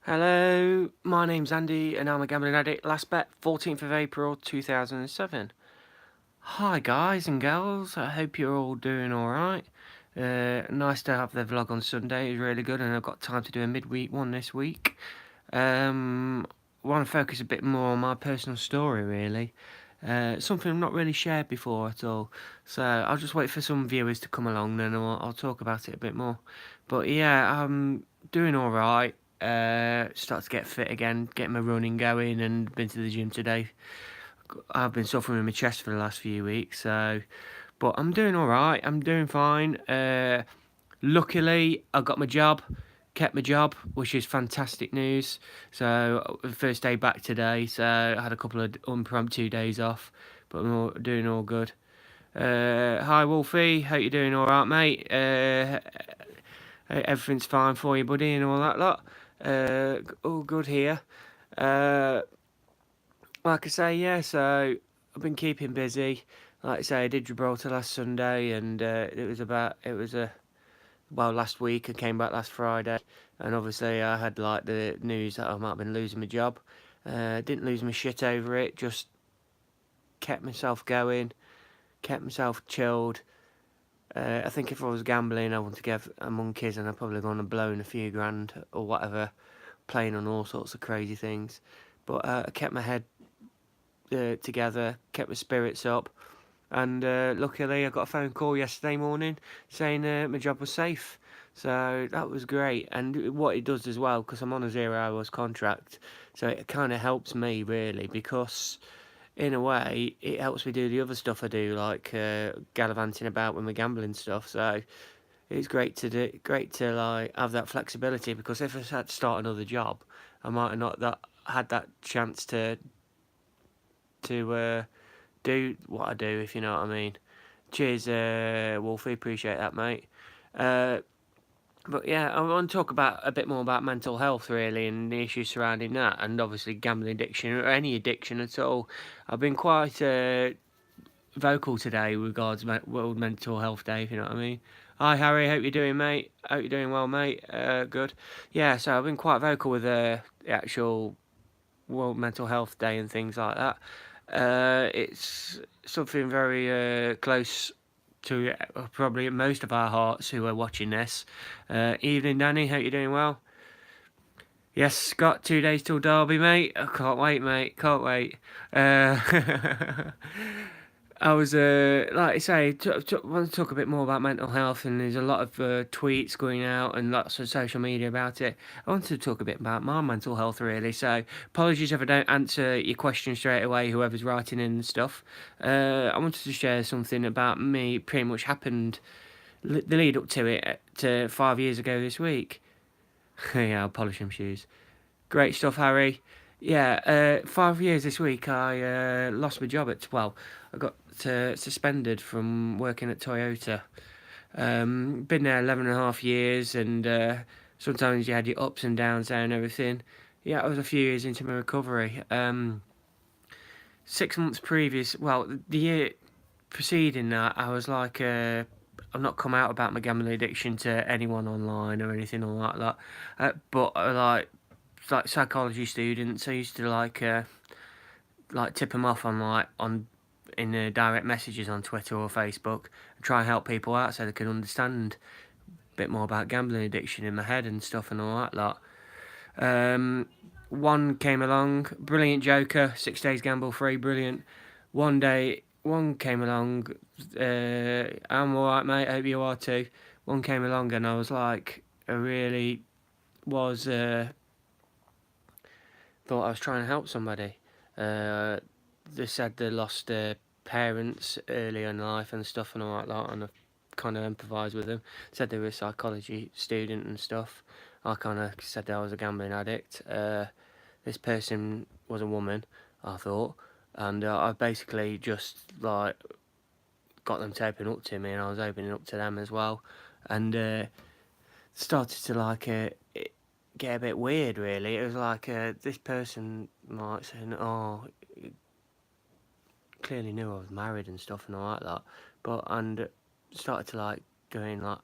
Hello, my name's Andy and I'm a gambling addict. Last bet, 14th of April 2007. Hi guys and girls, I hope you're all doing alright. Nice to have the vlog on Sunday, it was really good and I've got time to do a midweek one this week. Want to focus a bit more on my personal story really. Something I've not really shared before at all. So I'll just wait for some viewers to come along then I'll talk about it a bit more. But yeah, I'm doing alright. Start to get fit again, getting my running going and been to the gym today. I've been suffering with my chest for the last few weeks, so but I'm doing alright, I'm doing fine. Luckily I got my job, kept my job, which is fantastic news. So first day back today, so I had a couple of impromptu days off, but doing all good. Hi Wolfie, hope you're doing alright mate. Everything's fine for you buddy and all that lot. All good here. Uh, like I say, yeah, so I've been keeping busy. Like I say, I did Gibraltar last Sunday, and it was a well last week. I came back last Friday, and obviously I had like the news that I might have been losing my job. Didn't lose my shit over it. Just kept myself going, kept myself chilled. I think if I was gambling, I want to get a monkeys, and I'd probably gone and blown a few grand or whatever, playing on all sorts of crazy things. But I kept my head together, kept my spirits up, and luckily I got a phone call yesterday morning saying my job was safe. So that was great, and what it does as well, because I'm on a 0 hours contract, so it kind of helps me really because in a way it helps me do the other stuff I do, like gallivanting about with my gambling stuff. So it's great to like have that flexibility because if I had to start another job, I might have not that had that chance to do what I do, if you know what I mean. Cheers, Wolfie. Appreciate that, mate. Uh, but yeah, I want to talk about a bit more about mental health, really, and the issues surrounding that, and obviously gambling addiction or any addiction at all. I've been quite vocal today regards World Mental Health Day, if you know what I mean. Hi, Harry. Hope you're doing, mate. Hope you're doing well, mate. Good. Yeah, so I've been quite vocal with the actual World Mental Health Day and things like that. It's something very close to probably most of our hearts who are watching this. Evening, Danny. Hope you're doing well. Yes, Scott. 2 days till Derby, mate. I can't wait, mate. Can't wait. Uh, I was, like I say, want to talk a bit more about mental health, and there's a lot of tweets going out and lots of social media about it. I wanted to talk a bit about my mental health, really. So, apologies if I don't answer your question straight away, whoever's writing in and stuff. I wanted to share something about me, pretty much happened the lead up to it, to 5 years ago this week. Yeah, I'll polish them shoes. Great stuff, Harry. Yeah, 5 years this week. I lost my job at I got suspended from working at Toyota. Been there 11 and a half years, and sometimes you had your ups and downs there and everything. Yeah, I was a few years into my recovery. 6 months previous, well, the year preceding that, I was like, I've not come out about my gambling addiction to anyone online or anything like that. But like psychology students, I used to like tip them off on in direct messages on Twitter or Facebook, and try and help people out so they can understand a bit more about gambling addiction in my head and stuff and all that lot. Um, One came along, brilliant joker, 6 days gamble free, brilliant. One came along, I'm alright, mate. Hope you are too. One came along, and I was like, I really was thought I was trying to help somebody. Uh, they said they lost their parents early in life and stuff and all like that, and I kind of empathised with them. Said they were a psychology student and stuff. I kind of said that I was a gambling addict. This person was a woman, I thought, and I basically just like got them to open up to me, and I was opening up to them as well, and started to get a bit weird. Really, it was like this person like saying, "Oh, clearly knew I was married and stuff and all like that," but and started to like going like,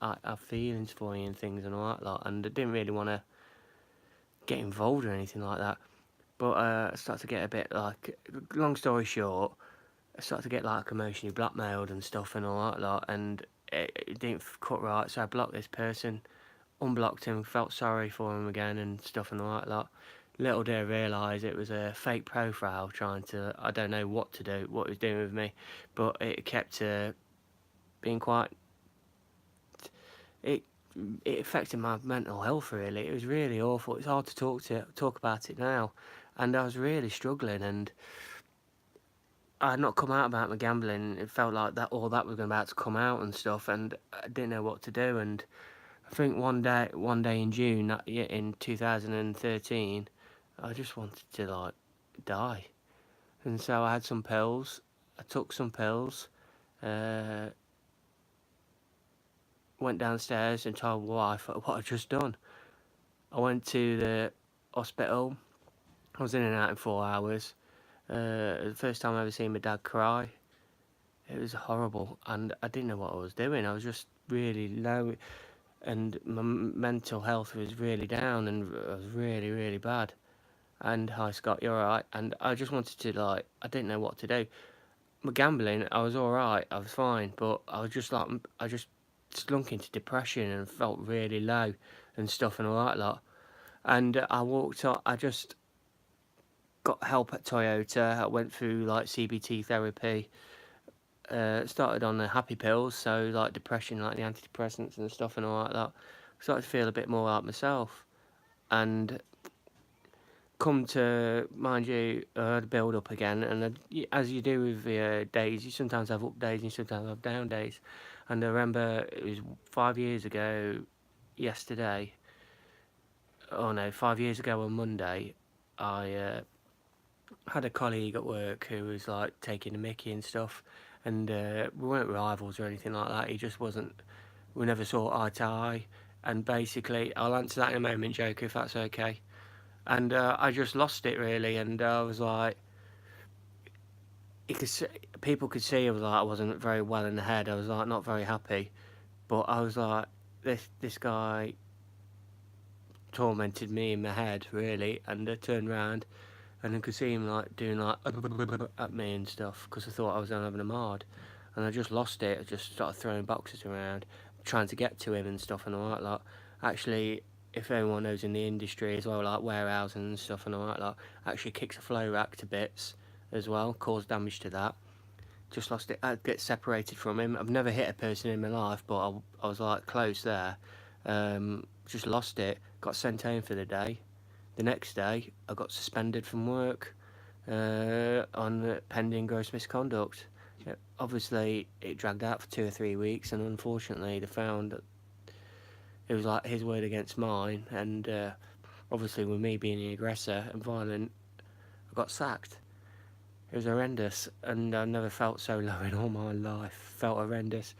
I have feelings for you and things and all that lot, and I didn't really want to get involved or anything like that. But I started to get a bit like, long story short, I started to get like emotionally blackmailed and stuff and all that lot, and it didn't cut right, so I blocked this person, unblocked him, felt sorry for him again and stuff and all that lot. Little did I realise it was a fake profile trying to, I don't know what to do, what it was doing with me, but it kept being quite, it it affected my mental health really. It was really awful. It's hard to talk about it now, and I was really struggling, and I had not come out about my gambling. It felt like that all that was about to come out and stuff, and I didn't know what to do. And I think one day in June, in 2013, I just wanted to like die, and so I had some pills. I took some pills. Uh, Went downstairs and told my wife what I'd just done. I went to the hospital. I was in and out in 4 hours. The first time I ever seen my dad cry. It was horrible, and I didn't know what I was doing. I was just really low, and my mental health was really down, and I was really, really bad. And hi Scott, you're alright. And I just wanted to like, I didn't know what to do. My gambling, I was alright, I was fine, but I was just like, I just slunk into depression and felt really low and stuff and all that lot. And I walked up, I just got help at Toyota. I went through like CBT therapy. Started on the happy pills, so like depression, like the antidepressants and stuff and all that. Started to feel a bit more like myself, and come to, mind you, I had a build up again, and as you do with days, you sometimes have up days and you sometimes have down days. And I remember it was 5 years ago yesterday. Oh no, 5 years ago on Monday, I had a colleague at work who was like taking the mickey and stuff, and we weren't rivals or anything like that. He just wasn't. We never saw eye to eye, and basically, I'll answer that in a moment, Joker, if that's okay. And I just lost it really, and I was like, you could see, people could see I was like I wasn't very well in the head. I was like not very happy, but I was like, this guy tormented me in my head really, and I turned around and I could see him like doing like at me and stuff because I thought I was having a mard, and I just lost it. I just started throwing boxes around, trying to get to him and stuff and all that lot. Actually, if anyone knows in the industry as well, like warehousing and stuff and all that lot, actually kicks a flow rack to bits as well, caused damage to that. Just lost it. I'd get separated from him. I've never hit a person in my life, but I was like close there. Just lost it. Got sent home for the day. The next day, I got suspended from work on pending gross misconduct. Obviously, it dragged out for 2 or 3 weeks, and unfortunately, they found that it was like his word against mine. And obviously, with me being the aggressor and violent, I got sacked. It was horrendous, and I never felt so low in all my life. Felt horrendous.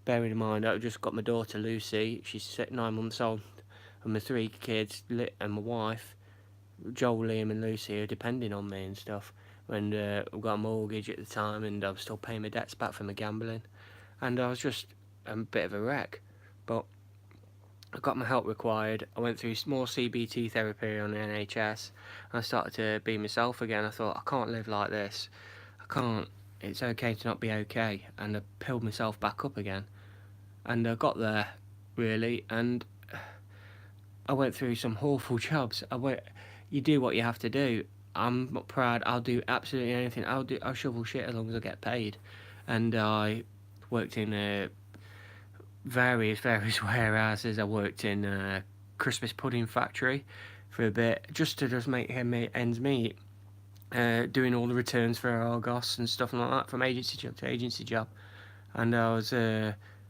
Bearing in mind, I just got my daughter Lucy. She's 9 months old, and my 3 kids and my wife. Joel, Liam, and Lucy are depending on me and stuff. And I've got a mortgage at the time, and I was still paying my debts back from my gambling. And I was just a bit of a wreck. But I got my help required. I went through more CBT therapy on the NHS. And I started to be myself again. I thought, I can't live like this. I can't. It's okay to not be okay. And I pulled myself back up again. And I got there, really, and I went through some awful jobs. You do what you have to do. I'm not proud. I'll do absolutely anything. I'll shovel shit as long as I get paid. And I worked in various warehouses. I worked in a Christmas pudding factory for a bit, just to make ends meet. Doing all the returns for Argos and stuff like that, from agency job to agency job. And I was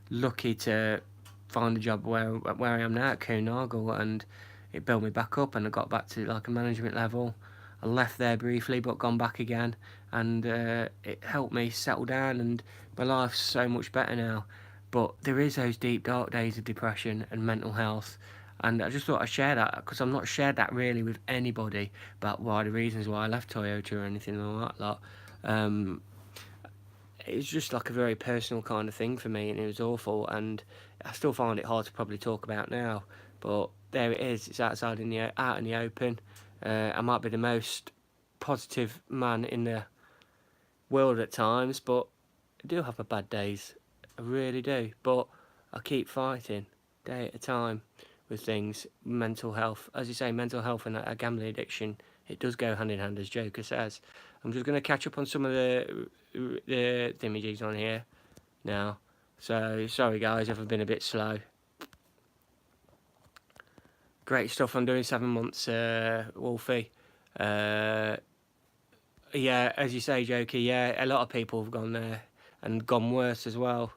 lucky to find a job where I am now at Coonagel, and it built me back up, and I got back to like a management level. I left there briefly, but gone back again, and it helped me settle down, and my life's so much better now. But there is those deep dark days of depression and mental health, and I just thought I'd share that because I've not shared that really with anybody about why the reasons why I left Toyota or anything like that lot. It was just like a very personal kind of thing for me, and it was awful, and I still find it hard to probably talk about now, but there it is. It's out in the open. I might be the most positive man in the world at times, but I do have my bad days. I really do. But I keep fighting day at a time with things. Mental health, as you say, mental health and a gambling addiction, it does go hand in hand, as Joker says. I'm just going to catch up on some of the images on here now. So sorry guys if I've been a bit slow. Great stuff. I'm doing 7 months, Wolfie. Yeah, as you say, Jokey, yeah, a lot of people have gone there and gone worse as well.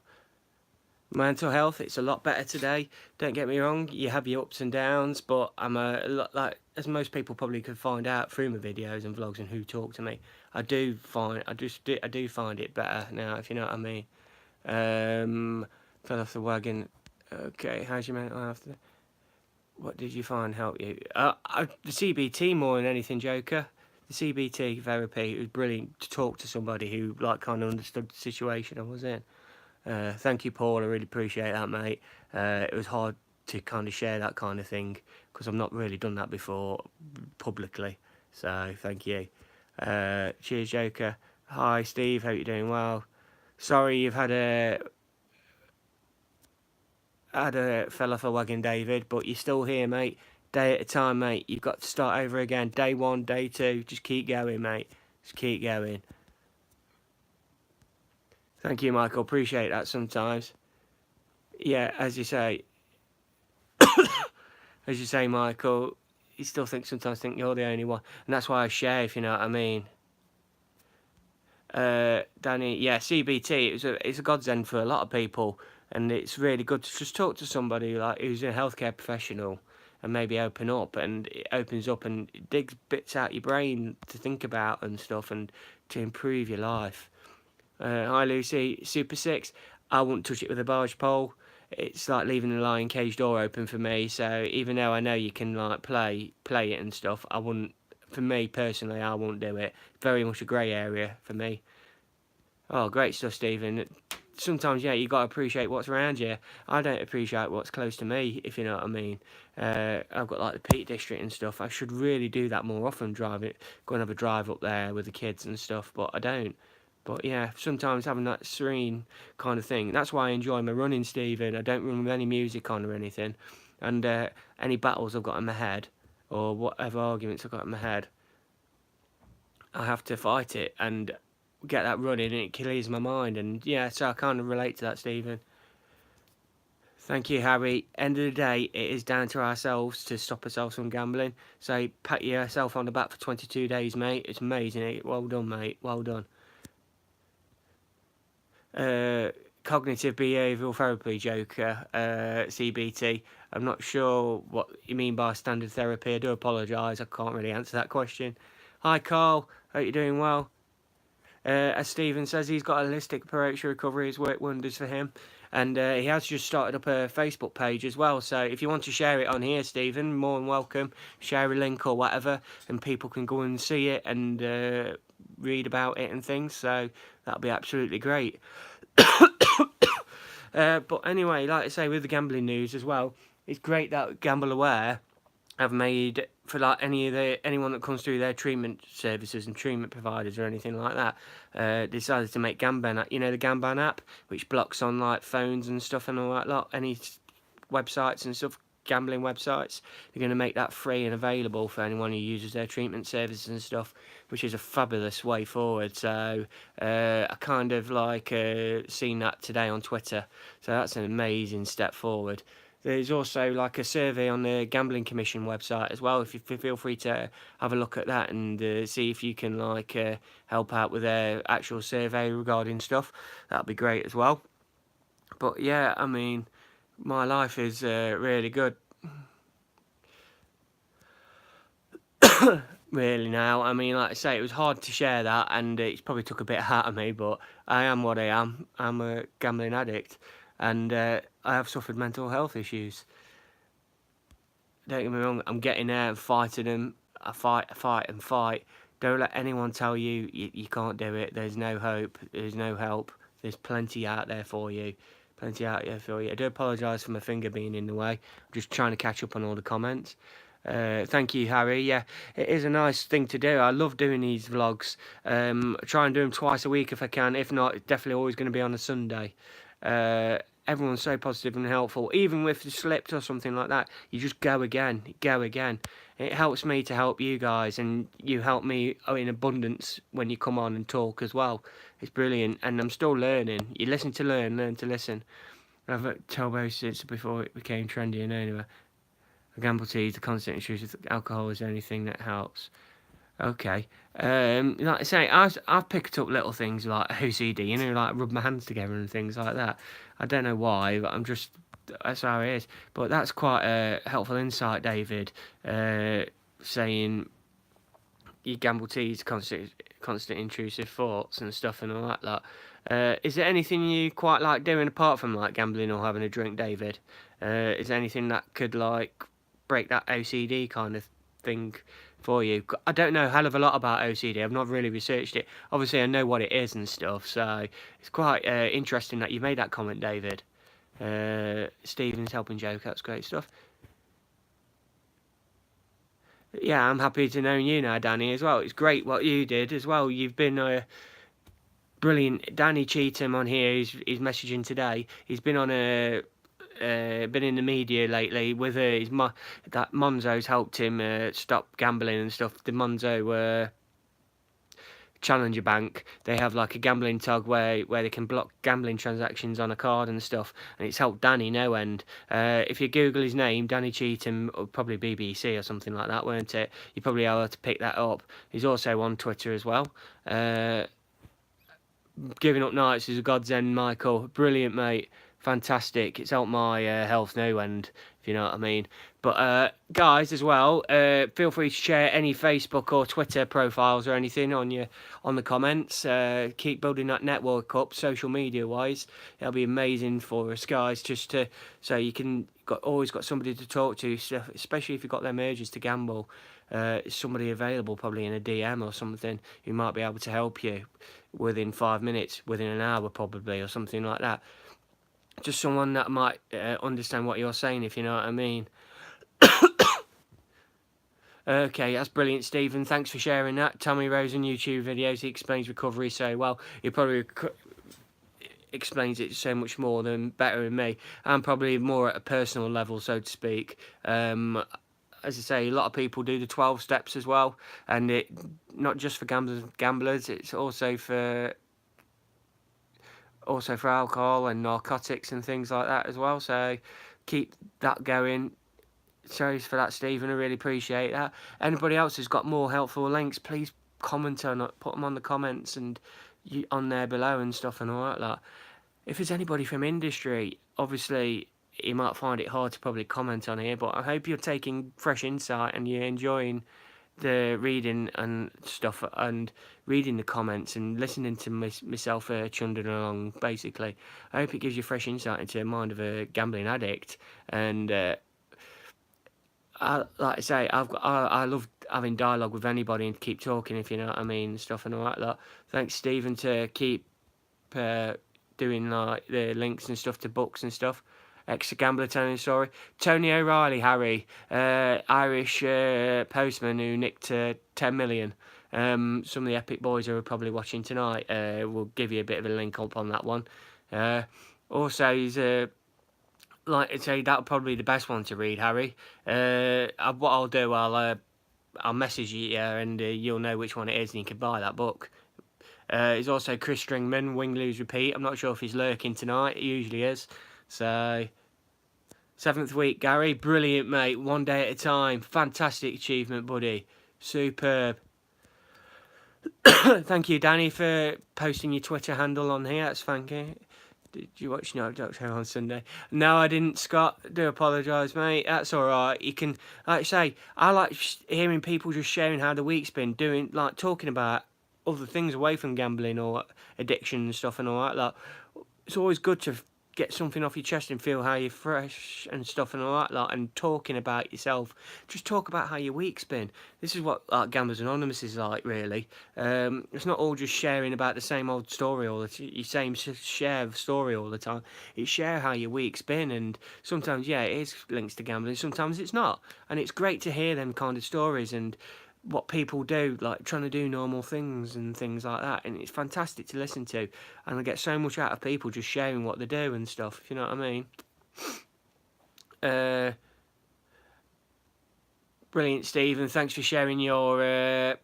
Mental health, it's a lot better today. Don't get me wrong, you have your ups and downs, but I'm a lot like, as most people probably could find out through my videos and vlogs and who talk to me, I do find it better now, if you know what I mean. Fell off the wagon. Okay, how's your mental health? What did you find help you? The CBT more than anything, Joker. The CBT therapy, it was brilliant to talk to somebody who like kind of understood the situation I was in. Thank you, Paul. I really appreciate that, mate. It was hard to kind of share that kind of thing because I've not really done that before publicly. So thank you. Cheers, Joker. Hi, Steve. Hope you're doing well. Sorry you've had a fell off a wagon, David, but you're still here, mate. Day at a time, mate. You've got to start over again. Day 1, day 2. Just keep going, mate. Just keep going. Thank you, Michael. Appreciate that sometimes. Yeah, as you say, Michael, you still sometimes think you're the only one, and that's why I share, if you know what I mean. Danny, yeah, CBT. It's a godsend for a lot of people, and it's really good to just talk to somebody like who's a healthcare professional, and maybe open up, and it opens up and it digs bits out your brain to think about and stuff, and to improve your life. Hi Lucy, Super 6. I wouldn't touch it with a barge pole. It's like leaving the lion cage door open for me. So even though I know you can like play it and stuff, I wouldn't. For me personally, I won't do it. Very much a grey area for me. Oh, great stuff, Stephen. Sometimes, yeah, you got to appreciate what's around you. I don't appreciate what's close to me, if you know what I mean. I've got like the Peak District and stuff. I should really do that more often, go and have a drive up there with the kids and stuff, but I don't. But yeah, sometimes having that serene kind of thing. That's why I enjoy my running, Stephen. I don't run with any music on or anything. And any battles I've got in my head, or whatever arguments I've got in my head, I have to fight it and get that running, and it clears my mind. And yeah, so I kind of relate to that, Stephen. Thank you, Harry. End of the day, it is down to ourselves to stop ourselves from gambling. So pat yourself on the back for 22 days, mate. It's amazing. Well done, mate. Well done. Cognitive behavioural therapy, Joker, CBT. I'm not sure what you mean by standard therapy. I do apologise. I can't really answer that question. Hi, Carl. Hope you're doing well. As Stephen says, he's got a holistic approach to recovery. It's worked wonders for him. And he has just started up a Facebook page as well. So if you want to share it on here, Stephen, more than welcome. Share a link or whatever, and people can go and see it and read about it and things. So that'll be absolutely great. But anyway, like I say, with the gambling news as well, it's great that Gamble Aware have made for like anyone that comes through their treatment services and treatment providers or anything like that, decided to make Gamban, the Gamban app, which blocks on like phones and stuff and all that lot, any websites and stuff, gambling websites. They're going to make that free and available for anyone who uses their treatment services and stuff, which is a fabulous way forward. So I kind of like seen that today on Twitter, so that's an amazing step forward. There's also like a survey on the Gambling Commission website as well. If you feel free to have a look at that and see if you can like help out with their actual survey regarding stuff, that'd be great as well. But yeah, I mean, my life is really good. Really now, I mean, like I say, it was hard to share that, and it's probably took a bit out of me, but I am what I am. I'm a gambling addict, and I have suffered mental health issues. Don't get me wrong, I'm getting there and fighting them. I fight. Don't let anyone tell you can't do it. There's no hope. There's no help. There's plenty out there for you. plenty out here for you. I do apologise for my finger being in the way. I'm just trying to catch up on all the comments. Thank you, Harry. Yeah, it is a nice thing to do. I love doing these vlogs. I try and do them twice a week if I can. If not, it's definitely always going to be on a Sunday. Everyone's so positive and helpful. Even if you slipped or something like that, you just go again, go again. It helps me to help you guys, and you help me in abundance when you come on and talk as well. It's brilliant, and I'm still learning. You listen to learn to listen. I've told both since before it became trendy and anyway. A gamble tea is the constant issues with alcohol is the only thing that helps. Okay. Like I say, I've picked up little things like OCD, you know, like rub my hands together and things like that. I don't know why, but that's how it is. But that's quite a helpful insight, David, saying you gamble tease constant intrusive thoughts and stuff and all that lot. Is there anything you quite like doing apart from like gambling or having a drink, David? Is there anything that could like break that OCD kind of thing for you? I don't know a hell of a lot about OCD. I've not really researched it. Obviously, I know what it is and stuff, so it's quite interesting that you made that comment, David. Stephen's helping joke. That's great stuff. Yeah, I'm happy to know you now, Danny, as well. It's great what you did as well. You've been brilliant. Danny Cheetham on here, he's messaging today. He's been on been in the media lately with that Monzo's helped him stop gambling and stuff. The Monzo Challenger Bank, they have like a gambling tug where they can block gambling transactions on a card and stuff, and it's helped Danny no end. If you Google his name, Danny Cheetham, or probably BBC or something like that, weren't it? You probably able to pick that up. He's also on Twitter as well. Giving Up Nights is a godsend, Michael. Brilliant, mate. Fantastic. It's helped my health no end, if you know what I mean. But guys, as well, feel free to share any Facebook or Twitter profiles or anything on the comments. Keep building that network up, social media wise. It'll be amazing for us, guys, so you can always got somebody to talk to, especially if you've got them urges to gamble. Somebody available, probably in a DM or something, who might be able to help you within 5 minutes, within an hour probably, or something like that. Just someone that might understand what you're saying, if you know what I mean. Okay, that's brilliant, Stephen. Thanks for sharing that. Tommy Rose on YouTube videos, he explains recovery so well. He probably explains it so much more than better than me, and probably more at a personal level, so to speak. As I say, a lot of people do the 12 steps as well, and it not just for gamblers, it's also for alcohol and narcotics and things like that as well. So keep that going. Sorry for that, Stephen. I really appreciate that. Anybody else who's got more helpful links, please comment on it, put them on the comments and on there below and stuff and all that lot. If there's anybody from industry, obviously you might find it hard to probably comment on here, but I hope you're taking fresh insight and you're enjoying the reading and stuff and reading the comments and listening to myself chundering along, basically. I hope it gives you fresh insight into the mind of a gambling addict. And like I say, I love having dialogue with anybody and keep talking, if you know what I mean, stuff and all that lot. Thanks, Stephen, to keep doing like the links and stuff to books and stuff. Ex-gambler Tony O'Reilly, Harry, Irish postman who nicked 10 million. Some of the Epic boys who are probably watching tonight will give you a bit of a link up on that one. Also, he's like I say, that'll probably be the best one to read, Harry. What I'll do, I'll message you and you'll know which one it is and you can buy that book. He's also Chris Stringman, Win, Lose, Repeat. I'm not sure if he's lurking tonight. He usually is. So, 7th week, Gary. Brilliant, mate. 1 day at a time. Fantastic achievement, buddy. Superb. Thank you, Danny, for posting your Twitter handle on here. That's thank you. Did you watch No Doctor on Sunday? No, I didn't, Scott. Do apologise, mate. That's all right. You can, like I say, I like hearing people just sharing how the week's been, doing, like, talking about other things away from gambling or addiction and stuff and all that. Like, it's always good to get something off your chest and feel how you're fresh and stuff and all that lot, and talking about yourself. Just talk about how your week's been. This is what Gamblers Anonymous is like, really. It's not all just sharing about the same old story all the same share of story all the time. It's share how your week's been, and sometimes, yeah, it is links to gambling, sometimes it's not. And it's great to hear them kind of stories and what people do, like trying to do normal things and things like that, and it's fantastic to listen to, and I get so much out of people just sharing what they do and stuff, if you know what I mean. Brilliant, Stephen, thanks for sharing your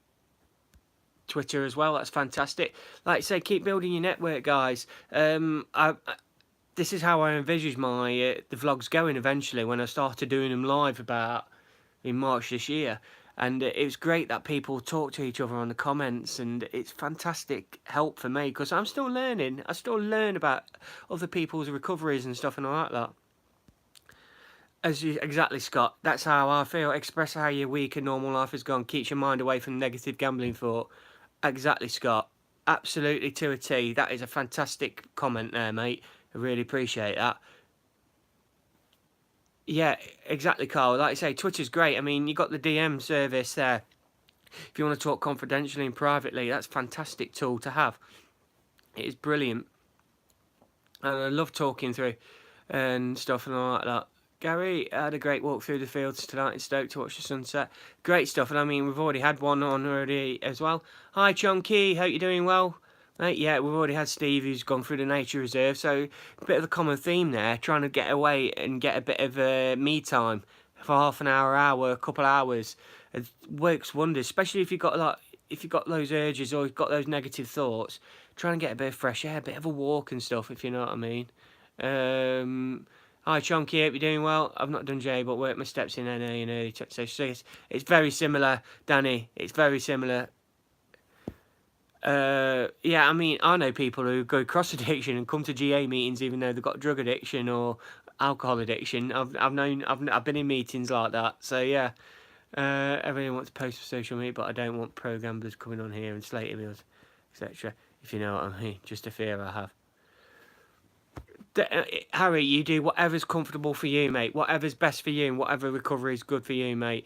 Twitter as well, that's fantastic. Like I say, keep building your network, guys. This is how I envisage my the vlogs going eventually, when I started doing them live about in March this year. And it was great that people talk to each other on the comments, and it's fantastic help for me, because I'm still learning. I still learn about other people's recoveries and stuff and all that. Exactly, Scott. That's how I feel. Express how your week and normal life has gone. Keeps your mind away from negative gambling thought. Exactly, Scott. Absolutely to a T. That is a fantastic comment there, mate. I really appreciate that. Yeah, exactly, Carl. Like I say, Twitter's great. I mean, you got the DM service there. If you want to talk confidentially and privately, that's a fantastic tool to have. It is brilliant. And I love talking through and stuff and all like that. Gary, I had a great walk through the fields tonight in Stoke to watch the sunset. Great stuff. And I mean, we've already had one on already as well. Hi, Chunky. Hope you're doing well. Mate, yeah, we've already had Steve who's gone through the nature reserve, so a bit of a common theme there, trying to get away and get a bit of me time for half an hour, a couple hours. It works wonders, especially if you've got those urges or you've got those negative thoughts. Try and get a bit of fresh air, a bit of a walk and stuff, if you know what I mean. Hi, Chunky, hope you're doing well. I've not done J, but worked my steps in NA and early. So it's very similar, Danny. It's very similar. Yeah, I mean, I know people who go cross addiction and come to GA meetings even though they've got drug addiction or alcohol addiction. I've been in meetings like that. So yeah, everyone wants to post for social media, but I don't want pro gamblers coming on here and slating me, etc. If you know what I mean, just a fear I have. Harry, you do whatever's comfortable for you, mate. Whatever's best for you and whatever recovery is good for you, mate.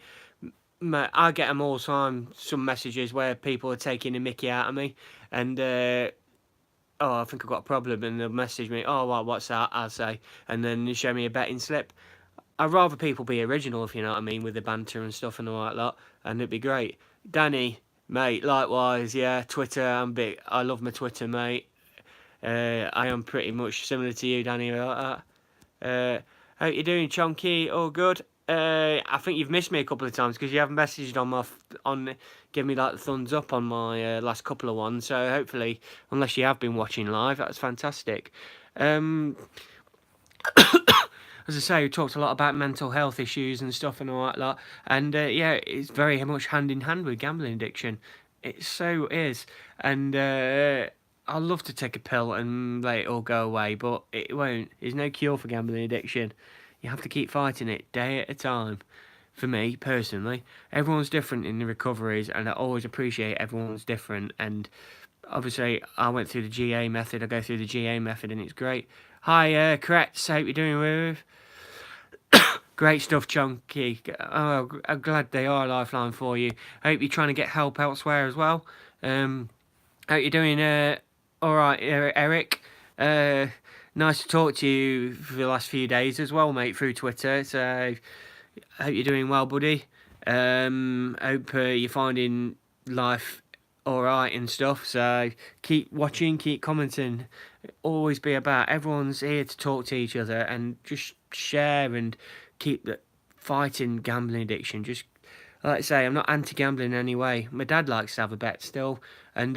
I get them all the time, some messages where people are taking a mickey out of me, and oh, I think I've got a problem, and they'll message me, oh, what's that? I'll say, and then they show me a betting slip. I'd rather people be original, if you know what I mean, with the banter and stuff and all that, and it'd be great. Danny, mate, likewise, yeah, Twitter, I love my Twitter, mate. I am pretty much similar to you, Danny, about that. How you doing, Chunky? All good? I think you've missed me a couple of times because you haven't messaged on give me like the thumbs up on my last couple of ones. So hopefully, unless you have been watching live, that's fantastic. As I say, we talked a lot about mental health issues and stuff and all that lot. And yeah, it's very much hand in hand with gambling addiction. It so is. And I'd love to take a pill and let it all go away, but it won't. There's no cure for gambling addiction. You have to keep fighting it day at a time. For me, personally, everyone's different in the recoveries, and I always appreciate everyone's different. And obviously, I went through the GA method. I go through the GA method, and it's great. Hi, correct. Hope you're doing with. Great stuff, Chunky. Oh, I'm glad they are a lifeline for you. I hope you're trying to get help elsewhere as well. Hope you're doing all right, Eric. Nice to talk to you for the last few days as well, mate, through Twitter. So, I hope you're doing well, buddy. Hope you're finding life all right and stuff. So, keep watching, keep commenting. Always be about. Everyone's here to talk to each other and just share and keep fighting gambling addiction. Just like I say, I'm not anti-gambling in any way. My dad likes to have a bet still, and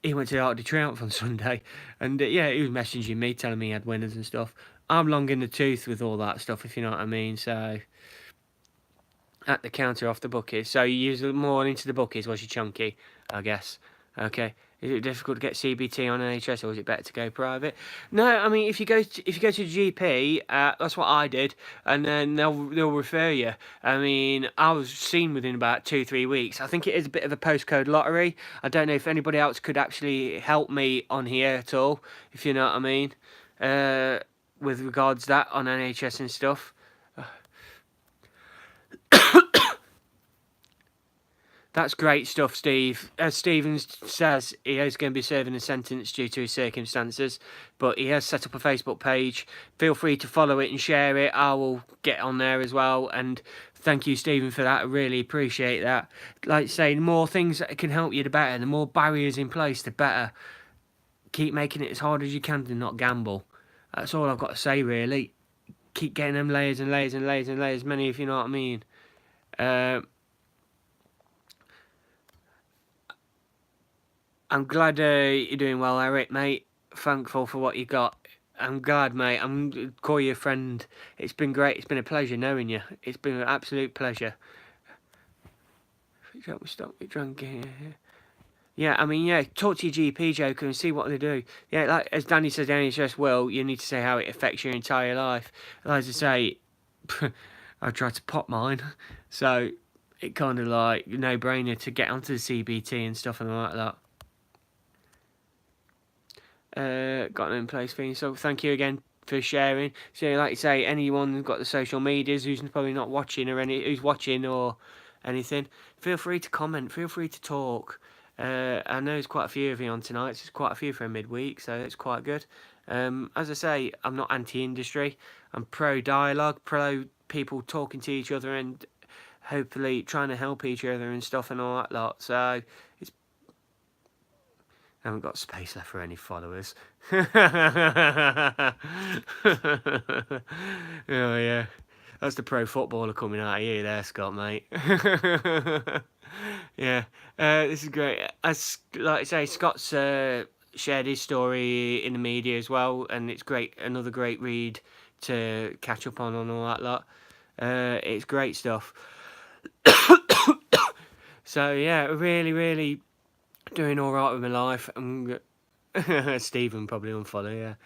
he went to the Arc de Triomphe on Sunday, and yeah, he was messaging me, telling me he had winners and stuff. I'm long in the tooth with all that stuff, if you know what I mean, so... At the counter off the bookies. So you use more into the bookies, was you, Chunky? I guess. Okay. Is it difficult to get CBT on NHS, or is it better to go private? No, I mean, if you go to GP, that's what I did, and then they'll refer you. I mean, I was seen within about 2-3 weeks. I think it is a bit of a postcode lottery. I don't know if anybody else could actually help me on here at all, if you know what I mean. with regards to that on NHS and stuff. That's great stuff, Steve. As Stevens says, he is going to be serving a sentence due to his circumstances, but he has set up a Facebook page. Feel free to follow it and share it. I will get on there as well. And thank you, Stephen, for that. I really appreciate that. Like I say, the more things that can help you, the better. The more barriers in place, the better. Keep making it as hard as you can to not gamble. That's all I've got to say, really. Keep getting them layers and layers and layers and layers, many, if you know what I mean. I'm glad you're doing well, Eric, mate. Thankful for what you got. I'm glad, mate. I'm call you a friend. It's been great. It's been a pleasure knowing you. It's been an absolute pleasure. Don't we stop me drinking? Yeah, I mean, yeah, talk to your GP, Joker, and see what they do. Yeah, like as Danny says, NHS will, you need to say how it affects your entire life. As I say, I tried to pop mine, so it kind of like no-brainer to get onto the CBT and stuff and like that. Got them in place for you. So thank you again for sharing. So like you say, anyone who's got the social medias who's probably not watching or who's watching or anything, feel free to comment. Feel free to talk. I know there's quite a few of you on tonight. There's quite a few for midweek, so it's quite good. As I say, I'm not anti-industry. I'm pro-dialogue, pro people talking to each other and hopefully trying to help each other and stuff and all that lot. So it's I haven't got space left for any followers. Oh yeah, that's the pro footballer coming out of you there, Scott, mate. Yeah, this is great. As like I say, Scott's shared his story in the media as well, and it's great. Another great read to catch up on all that lot. It's great stuff. So yeah, really doing all right with my life. Stephen probably unfollow,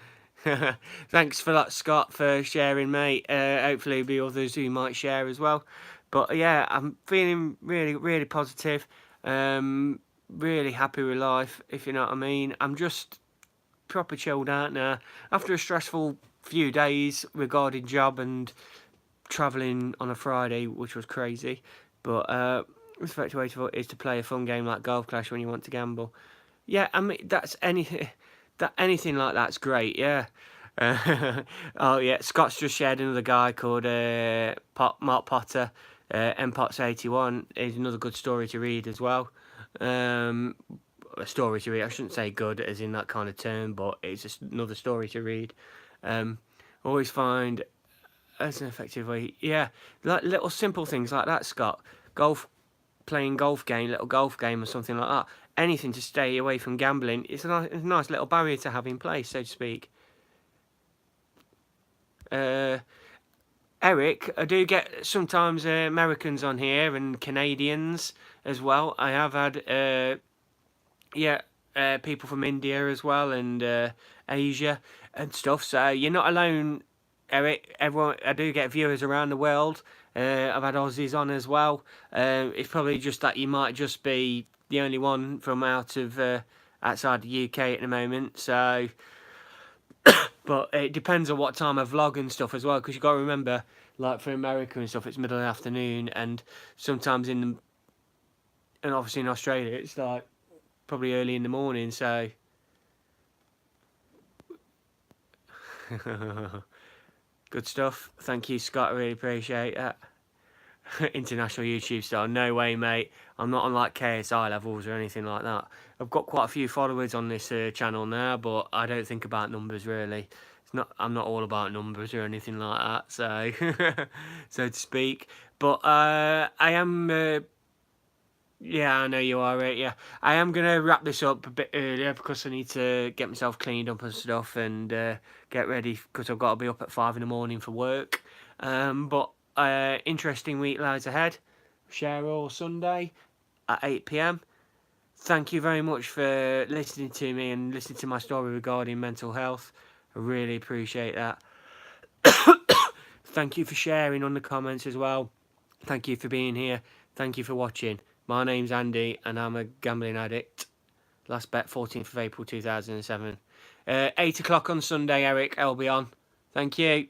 yeah. Thanks for that, Scott, for sharing, mate. Hopefully there'll be others who might share as well. But yeah, I'm feeling really positive. Really happy with life, if you know what I mean. I'm just proper chilled out now. After a stressful few days regarding job and travelling on a Friday, which was crazy. But the effective way to is to play a fun game like Golf Clash when you want to gamble. Yeah, I mean that's anything. That anything like that's great. Yeah. Oh yeah, Scott's just shared another guy called Mark Potter. MPots81 is another good story to read as well. A story to read. I shouldn't say good as in that kind of term, but it's just another story to read. Always find as an effective way. Yeah, like little simple things like that, Scott. Playing little golf game or something like that. Anything to stay away from gambling. It's a nice little barrier to have in place, so to speak. Eric, I do get sometimes Americans on here and Canadians as well. I have had people from India as well and Asia and stuff. So you're not alone, Eric. Everyone, I do get viewers around the world. I've had Aussies on as well. It's probably just that you might just be the only one from outside the UK at the moment. So, but it depends on what time I vlog and stuff as well. Because you got to remember, like for America and stuff, it's middle of the afternoon, and sometimes and obviously in Australia, it's like probably early in the morning. So. Good stuff. Thank you, Scott. I really appreciate that. International YouTube star. No way, mate. I'm not on like KSI levels or anything like that. I've got quite a few followers on this channel now, but I don't think about numbers really. I'm not all about numbers or anything like that, so so to speak. But I am. Yeah, I know you are, right? Yeah, I am gonna wrap this up a bit earlier because I need to get myself cleaned up and stuff and get ready because I've got to be up at 5 in the morning for work. But interesting week lies ahead. Cheryl Sunday at 8 p.m. Thank you very much for listening to me and listening to my story regarding mental health. I really appreciate that. Thank you for sharing on the comments as well. Thank you for being here. Thank you for watching. My name's Andy and I'm a gambling addict. Last bet 14th of April 2007. 8 o'clock on Sunday, Eric, I'll be on. Thank you.